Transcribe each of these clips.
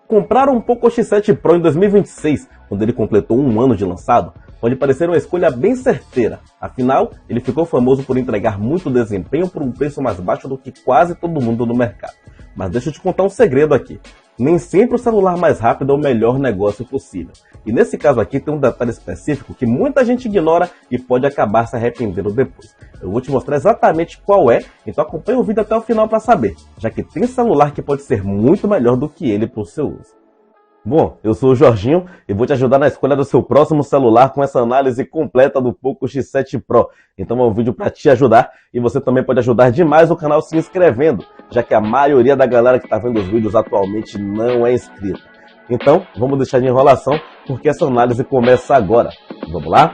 Comprar um Poco X7 Pro em 2026, quando ele completou um ano de lançado, pode parecer uma escolha bem certeira. Afinal, ele ficou famoso por entregar muito desempenho por um preço mais baixo do que quase todo mundo no mercado. Mas deixa eu te contar um segredo aqui. Nem sempre o celular mais rápido é o melhor negócio possível. E nesse caso aqui tem um detalhe específico que muita gente ignora e pode acabar se arrependendo depois. Eu vou te mostrar exatamente qual é, então acompanha o vídeo até o final para saber, já que tem celular que pode ser muito melhor do que ele para o seu uso. Bom, eu sou o Jorginho e vou te ajudar na escolha do seu próximo celular com essa análise completa do Poco X7 Pro. Então é um vídeo para te ajudar e você também pode ajudar demais o canal se inscrevendo, já que a maioria da galera que está vendo os vídeos atualmente não é inscrita. Então, vamos deixar de enrolação, porque essa análise começa agora. Vamos lá?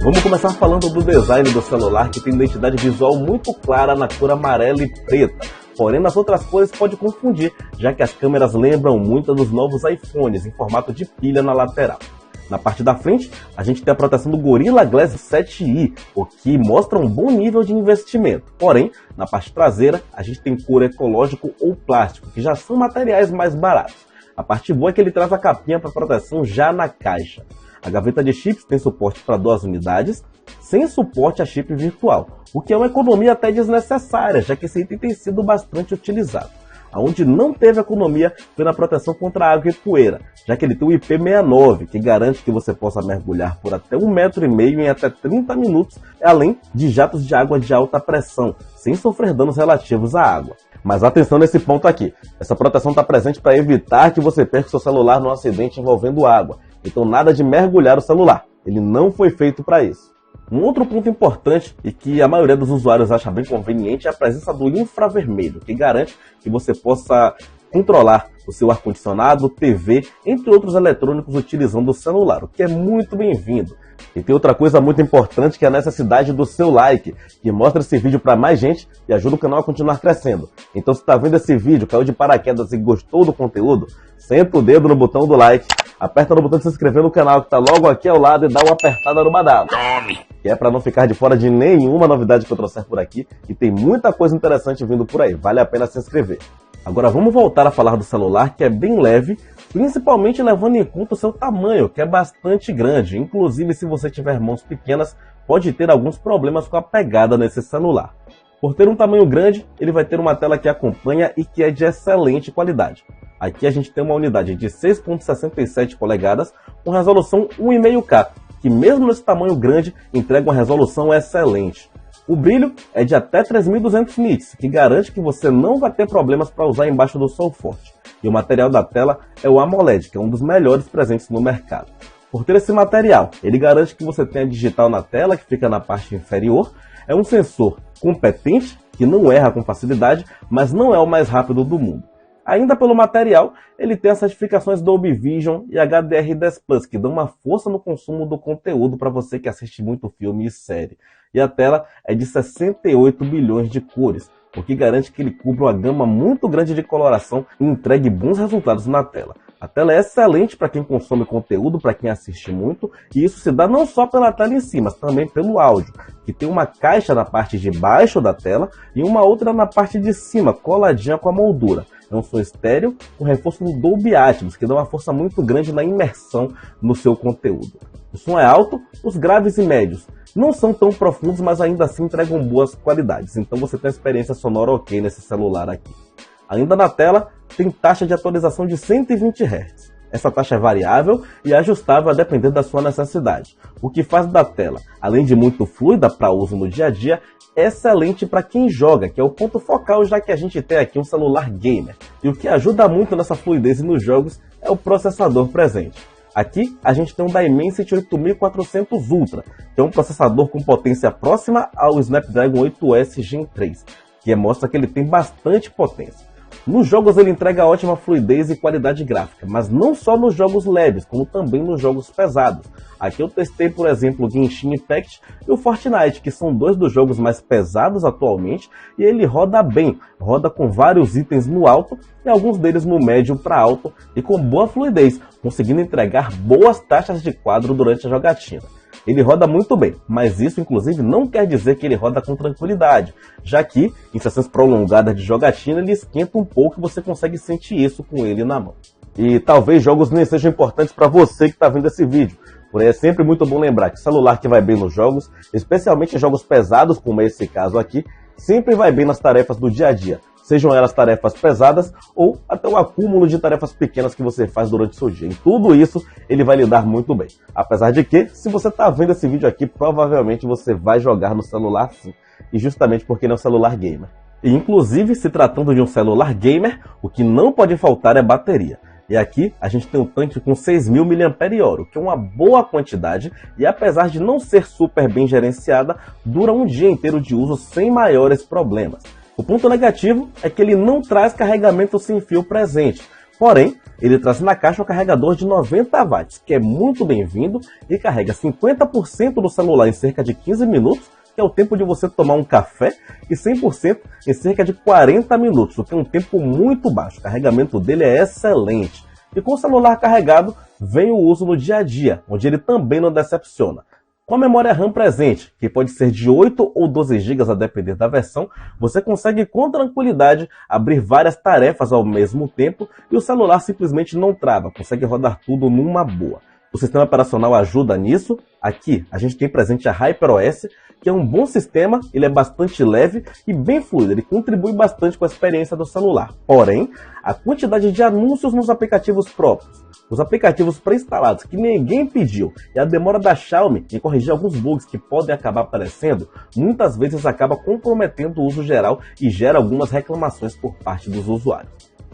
Vamos começar falando do design do celular, que tem identidade visual muito clara na cor amarela e preta. Porém, nas outras cores pode confundir, já que as câmeras lembram muito dos novos iPhones, em formato de pilha na lateral. Na parte da frente, a gente tem a proteção do Gorilla Glass 7i, o que mostra um bom nível de investimento. Porém, na parte traseira, a gente tem couro ecológico ou plástico, que já são materiais mais baratos. A parte boa é que ele traz a capinha para proteção já na caixa. A gaveta de chips tem suporte para 2 unidades, sem suporte a chip virtual, o que é uma economia até desnecessária, já que esse item tem sido bastante utilizado. Onde não teve economia foi na proteção contra água e poeira, já que ele tem o IP69, que garante que você possa mergulhar por até 1,5 metro em até 30 minutos, além de jatos de água de alta pressão, sem sofrer danos relativos à água. Mas atenção nesse ponto aqui, essa proteção está presente para evitar que você perca o seu celular num acidente envolvendo água, então nada de mergulhar o celular, ele não foi feito para isso. Um outro ponto importante e que a maioria dos usuários acha bem conveniente é a presença do infravermelho, que garante que você possa controlar o seu ar-condicionado, TV, entre outros eletrônicos utilizando o celular, o que é muito bem-vindo. E tem outra coisa muito importante que é a necessidade do seu like, que mostra esse vídeo para mais gente e ajuda o canal a continuar crescendo. Então se está vendo esse vídeo, caiu de paraquedas e gostou do conteúdo, senta o dedo no botão do like, aperta no botão de se inscrever no canal que está logo aqui ao lado e dá uma apertada no badalo. Que é para não ficar de fora de nenhuma novidade que eu trouxer por aqui, e tem muita coisa interessante vindo por aí, vale a pena se inscrever. Agora vamos voltar a falar do celular, que é bem leve, principalmente levando em conta o seu tamanho, que é bastante grande. Inclusive, se você tiver mãos pequenas, pode ter alguns problemas com a pegada nesse celular. Por ter um tamanho grande, ele vai ter uma tela que acompanha e que é de excelente qualidade. Aqui a gente tem uma unidade de 6,67 polegadas com resolução 1,5K, que mesmo nesse tamanho grande entrega uma resolução excelente. O brilho é de até 3.200 nits, que garante que você não vai ter problemas para usar embaixo do sol forte. E o material da tela é o AMOLED, que é um dos melhores presentes no mercado. Por ter esse material, ele garante que você tenha digital na tela, que fica na parte inferior. É um sensor competente, que não erra com facilidade, mas não é o mais rápido do mundo. Ainda pelo material, ele tem as certificações Dolby Vision e HDR10 Plus, que dão uma força no consumo do conteúdo para você que assiste muito filme e série. E a tela é de 68 bilhões de cores, o que garante que ele cubra uma gama muito grande de coloração e entregue bons resultados na tela. A tela é excelente para quem consome conteúdo, para quem assiste muito, e isso se dá não só pela tela em si, mas também pelo áudio, que tem uma caixa na parte de baixo da tela e uma outra na parte de cima, coladinha com a moldura. É um som estéreo com reforço no Dolby Atmos, que dá uma força muito grande na imersão no seu conteúdo. O som é alto, os graves e médios não são tão profundos, mas ainda assim entregam boas qualidades, então você tem uma experiência sonora ok nesse celular aqui. Ainda na tela, tem taxa de atualização de 120 Hz. Essa taxa é variável e ajustável a depender da sua necessidade, o que faz da tela, além de muito fluida para uso no dia a dia, excelente para quem joga, que é o ponto focal, já que a gente tem aqui um celular gamer. E o que ajuda muito nessa fluidez nos jogos é o processador presente. Aqui a gente tem um Dimensity 8400 Ultra, que é um processador com potência próxima ao Snapdragon 8S Gen 3, que mostra que ele tem bastante potência. Nos jogos ele entrega ótima fluidez e qualidade gráfica, mas não só nos jogos leves, como também nos jogos pesados. Aqui eu testei, por exemplo, o Genshin Impact e o Fortnite, que são dois dos jogos mais pesados atualmente, e ele roda bem, roda com vários itens no alto e alguns deles no médio para alto e com boa fluidez, conseguindo entregar boas taxas de quadro durante a jogatina. Ele roda muito bem, mas isso inclusive não quer dizer que ele roda com tranquilidade, já que em sessões prolongadas de jogatina ele esquenta um pouco e você consegue sentir isso com ele na mão. E talvez jogos nem sejam importantes para você que está vendo esse vídeo, porém é sempre muito bom lembrar que o celular que vai bem nos jogos, especialmente em jogos pesados como é esse caso aqui, sempre vai bem nas tarefas do dia a dia, sejam elas tarefas pesadas ou até o acúmulo de tarefas pequenas que você faz durante o seu dia. Em tudo isso, ele vai lidar muito bem. Apesar de que, se você está vendo esse vídeo aqui, provavelmente você vai jogar no celular sim. E justamente porque ele é um celular gamer. E inclusive, se tratando de um celular gamer, o que não pode faltar é bateria. E aqui a gente tem um tanque com 6.000 mAh, que é uma boa quantidade e apesar de não ser super bem gerenciada, dura um dia inteiro de uso sem maiores problemas. O ponto negativo é que ele não traz carregamento sem fio presente, porém, ele traz na caixa um carregador de 90 watts, que é muito bem-vindo e carrega 50% do celular em cerca de 15 minutos, que é o tempo de você tomar um café, e 100% em cerca de 40 minutos, o que é um tempo muito baixo. O carregamento dele é excelente. E com o celular carregado, vem o uso no dia a dia, onde ele também não decepciona. Com a memória RAM presente, que pode ser de 8 ou 12 GB a depender da versão, você consegue com tranquilidade abrir várias tarefas ao mesmo tempo e o celular simplesmente não trava, consegue rodar tudo numa boa. O sistema operacional ajuda nisso. Aqui a gente tem presente a HyperOS, que é um bom sistema, ele é bastante leve e bem fluido, ele contribui bastante com a experiência do celular. Porém, a quantidade de anúncios nos aplicativos próprios, os aplicativos pré-instalados que ninguém pediu e a demora da Xiaomi em corrigir alguns bugs que podem acabar aparecendo, muitas vezes acaba comprometendo o uso geral e gera algumas reclamações por parte dos usuários.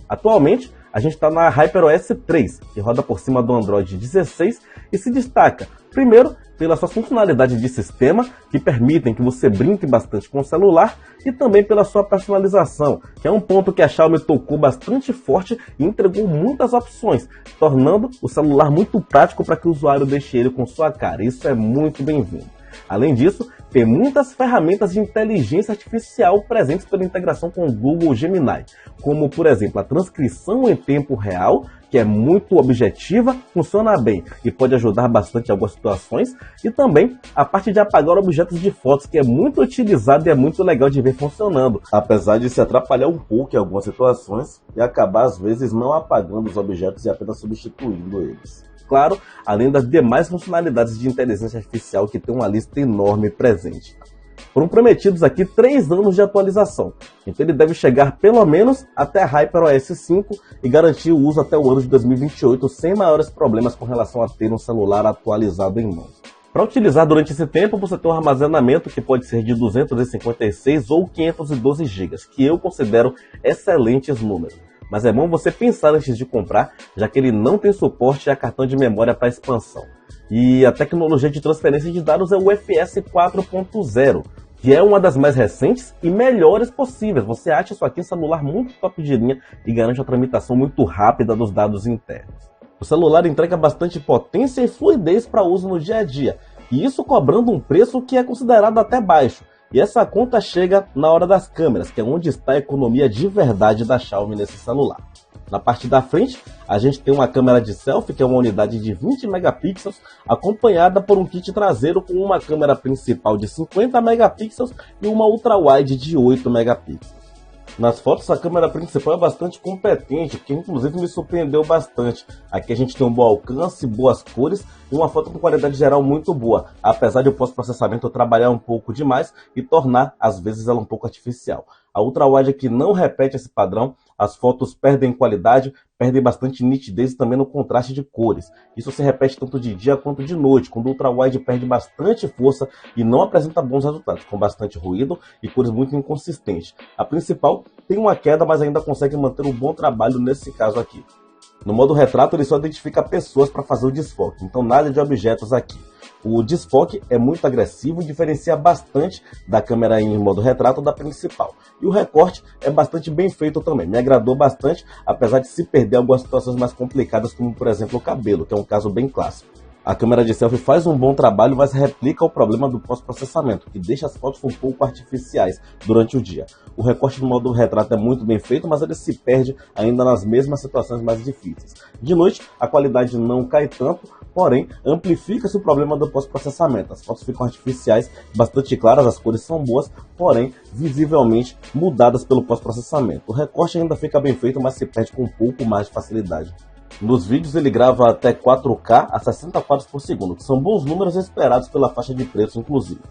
Atualmente, a gente está na HyperOS 3, que roda por cima do Android 16 e se destaca, primeiro, pelas suas funcionalidades de sistema, que permitem que você brinque bastante com o celular, e também pela sua personalização, que é um ponto que a Xiaomi tocou bastante forte e entregou muitas opções, tornando o celular muito prático para que o usuário deixe ele com sua cara. Isso é muito bem-vindo. Além disso, tem muitas ferramentas de inteligência artificial presentes pela integração com o Google Gemini, como, por exemplo, a transcrição em tempo real, que é muito objetiva, funciona bem e pode ajudar bastante em algumas situações, e também a parte de apagar objetos de fotos, que é muito utilizado e é muito legal de ver funcionando, apesar de se atrapalhar um pouco em algumas situações e acabar às vezes não apagando os objetos e apenas substituindo eles. Claro, além das demais funcionalidades de inteligência artificial que tem uma lista enorme presente. Foram prometidos aqui 3 anos de atualização, então ele deve chegar pelo menos até a HyperOS 5 e garantir o uso até o ano de 2028 sem maiores problemas com relação a ter um celular atualizado em mãos. Para utilizar durante esse tempo, você tem um armazenamento que pode ser de 256 ou 512 GB, que eu considero excelentes números. Mas é bom você pensar antes de comprar, já que ele não tem suporte a cartão de memória para expansão. E a tecnologia de transferência de dados é o UFS 4.0, que é uma das mais recentes e melhores possíveis. Você acha isso aqui em celular muito top de linha e garante a tramitação muito rápida dos dados internos. O celular entrega bastante potência e fluidez para uso no dia a dia, e isso cobrando um preço que é considerado até baixo. E essa conta chega na hora das câmeras, que é onde está a economia de verdade da Xiaomi nesse celular. Na parte da frente, a gente tem uma câmera de selfie, que é uma unidade de 20 megapixels, acompanhada por um kit traseiro com uma câmera principal de 50 megapixels e uma ultra-wide de 8 megapixels. Nas fotos, a câmera principal é bastante competente, que inclusive me surpreendeu bastante. Aqui a gente tem um bom alcance, boas cores e uma foto com qualidade geral muito boa, apesar de o pós-processamento trabalhar um pouco demais e tornar, às vezes, ela um pouco artificial. A ultra-wide aqui não repete esse padrão, as fotos perdem qualidade, perdem bastante nitidez e também no contraste de cores. Isso se repete tanto de dia quanto de noite, quando o ultra-wide perde bastante força e não apresenta bons resultados, com bastante ruído e cores muito inconsistentes. A principal tem uma queda, mas ainda consegue manter um bom trabalho nesse caso aqui. No modo retrato, ele só identifica pessoas para fazer o desfoque, então nada de objetos aqui. O desfoque é muito agressivo e diferencia bastante da câmera em modo retrato da principal. E o recorte é bastante bem feito também, me agradou bastante, apesar de se perder algumas situações mais complicadas, como por exemplo o cabelo, que é um caso bem clássico. A câmera de selfie faz um bom trabalho, mas replica o problema do pós-processamento, que deixa as fotos um pouco artificiais durante o dia. O recorte do modo retrato é muito bem feito, mas ele se perde ainda nas mesmas situações mais difíceis. De noite, a qualidade não cai tanto, porém, amplifica-se o problema do pós-processamento. As fotos ficam artificiais, bastante claras, as cores são boas, porém, visivelmente mudadas pelo pós-processamento. O recorte ainda fica bem feito, mas se perde com um pouco mais de facilidade. Nos vídeos ele grava até 4K a 60 quadros por segundo, que são bons números esperados pela faixa de preço, inclusive.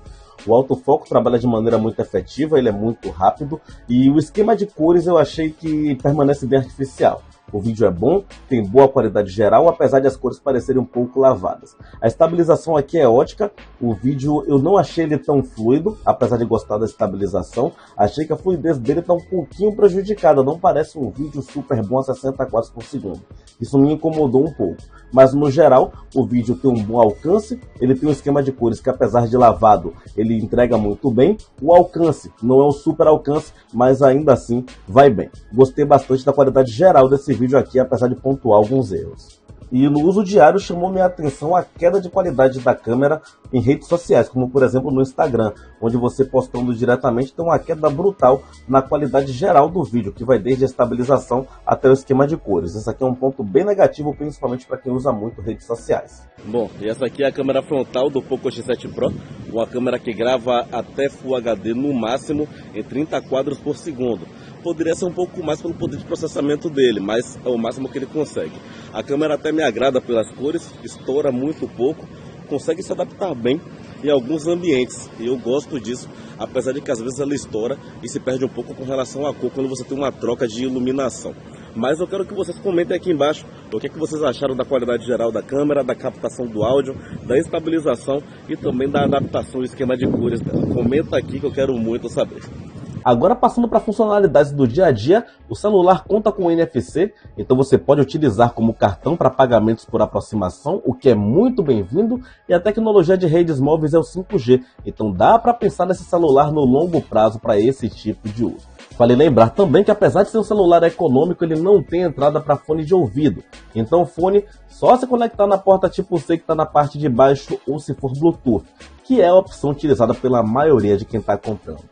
O autofoco trabalha de maneira muito efetiva, ele é muito rápido e o esquema de cores eu achei que permanece bem artificial. O vídeo é bom, tem boa qualidade geral, apesar de as cores parecerem um pouco lavadas. A estabilização aqui é ótica, o vídeo eu não achei ele tão fluido, apesar de gostar da estabilização. Achei que a fluidez dele está um pouquinho prejudicada, não parece um vídeo super bom a 60 quadros por segundo. Isso me incomodou um pouco, mas no geral o vídeo tem um bom alcance, ele tem um esquema de cores que apesar de lavado, ele entrega muito bem. O alcance não é um super alcance, mas ainda assim vai bem. Gostei bastante da qualidade geral desse vídeo aqui, apesar de pontuar alguns erros. E no uso diário chamou minha atenção a queda de qualidade da câmera em redes sociais, como por exemplo no Instagram, onde você postando diretamente tem uma queda brutal na qualidade geral do vídeo, que vai desde a estabilização até o esquema de cores. Esse aqui é um ponto bem negativo, principalmente para quem usa muito redes sociais. Bom, e essa aqui é a câmera frontal do Poco X7 Pro, uma câmera que grava até Full HD no máximo em 30 quadros por segundo. Poderia ser um pouco mais pelo poder de processamento dele, mas é o máximo que ele consegue. A câmera até me agrada pelas cores, estoura muito pouco, consegue se adaptar bem em alguns ambientes, e eu gosto disso, apesar de que às vezes ela estoura e se perde um pouco com relação à cor quando você tem uma troca de iluminação. Mas eu quero que vocês comentem aqui embaixo o que vocês acharam da qualidade geral da câmera, da captação do áudio, da estabilização e também da adaptação e esquema de cores dela. Comenta aqui que eu quero muito saber. Agora passando para funcionalidades do dia a dia, o celular conta com NFC, então você pode utilizar como cartão para pagamentos por aproximação, o que é muito bem-vindo, e a tecnologia de redes móveis é o 5G, então dá para pensar nesse celular no longo prazo para esse tipo de uso. Vale lembrar também que apesar de ser um celular econômico, ele não tem entrada para fone de ouvido, então o fone só se conectar na porta tipo C que está na parte de baixo ou se for Bluetooth, que é a opção utilizada pela maioria de quem está comprando.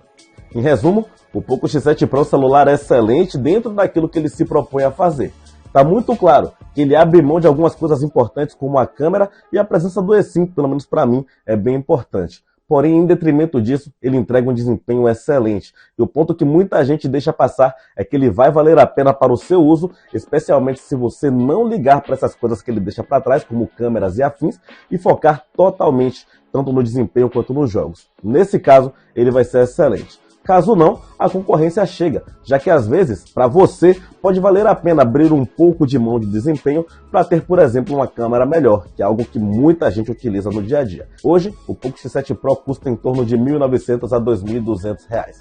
Em resumo, o Poco X7 Pro é um celular excelente dentro daquilo que ele se propõe a fazer. Está muito claro que ele abre mão de algumas coisas importantes como a câmera e a presença do eSIM, pelo menos para mim, é bem importante. Porém, em detrimento disso, ele entrega um desempenho excelente. E o ponto que muita gente deixa passar é que ele vai valer a pena para o seu uso, especialmente se você não ligar para essas coisas que ele deixa para trás, como câmeras e afins, e focar totalmente tanto no desempenho quanto nos jogos. Nesse caso, ele vai ser excelente. Caso não, a concorrência chega, já que às vezes, para você, pode valer a pena abrir um pouco de mão de desempenho para ter, por exemplo, uma câmera melhor, que é algo que muita gente utiliza no dia a dia. Hoje, o Poco X7 Pro custa em torno de R$ 1.900 a R$ 2.200,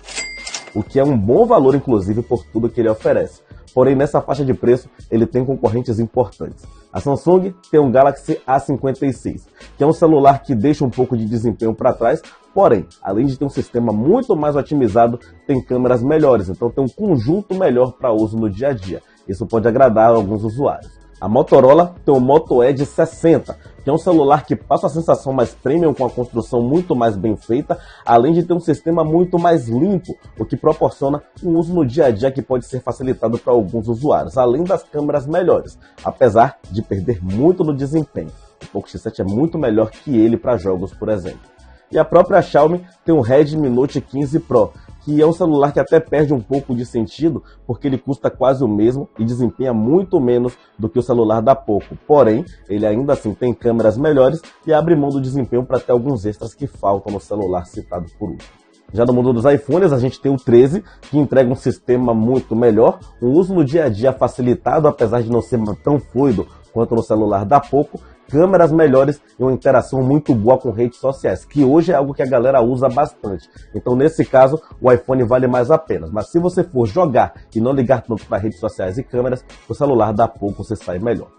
o que é um bom valor, inclusive, por tudo que ele oferece. Porém, nessa faixa de preço, ele tem concorrentes importantes. A Samsung tem um Galaxy A56, que é um celular que deixa um pouco de desempenho para trás, porém, além de ter um sistema muito mais otimizado, tem câmeras melhores, então tem um conjunto melhor para uso no dia a dia. Isso pode agradar a alguns usuários. A Motorola tem o Moto Edge 60, que é um celular que passa a sensação mais premium com a construção muito mais bem feita, além de ter um sistema muito mais limpo, o que proporciona um uso no dia a dia que pode ser facilitado para alguns usuários, além das câmeras melhores, apesar de perder muito no desempenho. O Poco X7 é muito melhor que ele para jogos, por exemplo. E a própria Xiaomi tem o Redmi Note 15 Pro, que é um celular que até perde um pouco de sentido, porque ele custa quase o mesmo e desempenha muito menos do que o celular da Poco. Porém, ele ainda assim tem câmeras melhores e abre mão do desempenho para ter alguns extras que faltam no celular citado por último. Já no mundo dos iPhones, a gente tem o 13, que entrega um sistema muito melhor, um uso no dia a dia facilitado, apesar de não ser tão fluido quanto no celular da Poco, câmeras melhores e uma interação muito boa com redes sociais, que hoje é algo que a galera usa bastante. Então, nesse caso, o iPhone vale mais a pena. Mas se você for jogar e não ligar tanto para redes sociais e câmeras, o celular dá pouco, você sai melhor.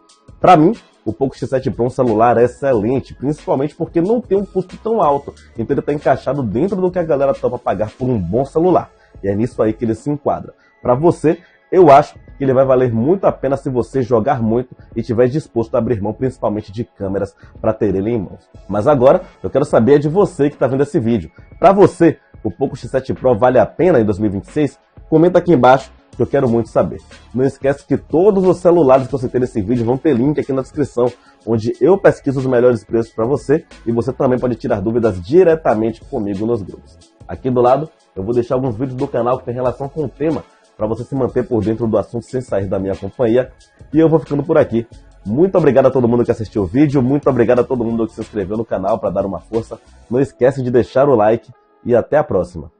Para mim, o Poco X7 Pro é um celular excelente, principalmente porque não tem um custo tão alto. Então ele está encaixado dentro do que a galera topa pagar por um bom celular. E é nisso aí que ele se enquadra. Para você, Eu acho que ele vai valer muito a pena se você jogar muito e estiver disposto a abrir mão principalmente de câmeras para ter ele em mãos. Mas agora eu quero saber de você que está vendo esse vídeo. Para você, o Poco X7 Pro vale a pena em 2026? Comenta aqui embaixo que eu quero muito saber. Não esquece que todos os celulares que eu citei nesse vídeo vão ter link aqui na descrição, onde eu pesquiso os melhores preços para você e você também pode tirar dúvidas diretamente comigo nos grupos. Aqui do lado eu vou deixar alguns vídeos do canal que tem relação com o tema, para você se manter por dentro do assunto sem sair da minha companhia. E eu vou ficando por aqui. Muito obrigado a todo mundo que assistiu o vídeo, muito obrigado a todo mundo que se inscreveu no canal para dar uma força. Não esquece de deixar o like e até a próxima.